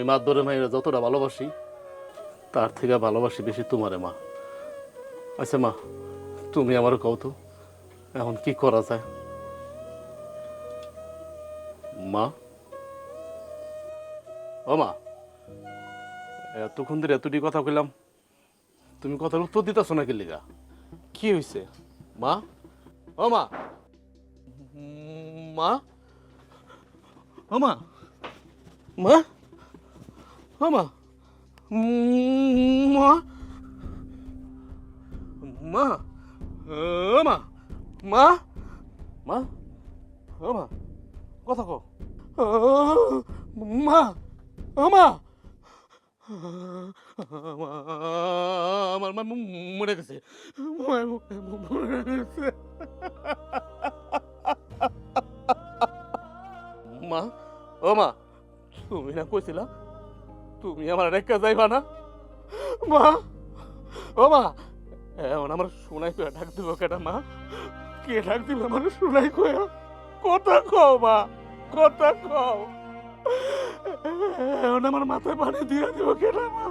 আমি মাধ্যরে মায়েরা যতটা ভালোবাসি তার থেকে ভালোবাসি বেশি তোমারে মা। আচ্ছা মা, তুমি আমার কও তো এখন কি করা যায়? মা, ও মা, এতক্ষণ ধরে এতটি কথা কইলাম, তুমি কথার উত্তর দিতেছ না কি লিগা? কি হয়েছে মা? ও মা, মা, ও মা, মা, ও মা, মা, মা, ও মা, মা, মা, ও মা, কথা কও। মা, ও মা, আমার মা মরে গেছে, মরে গেছে। মা, ও মা, তুমি না কইছিলা তুমি আমার রেখা যাইবা না? মা, ও মা, এখন আমার শোনাই কয়া ডাক দিব কেটা মা? কে ডাক দিল আমার শোনাই কয়া? কথা কও মা, কথা কও। এখন আমার মাথায় পানি দিয়ে দিব কেটা মা?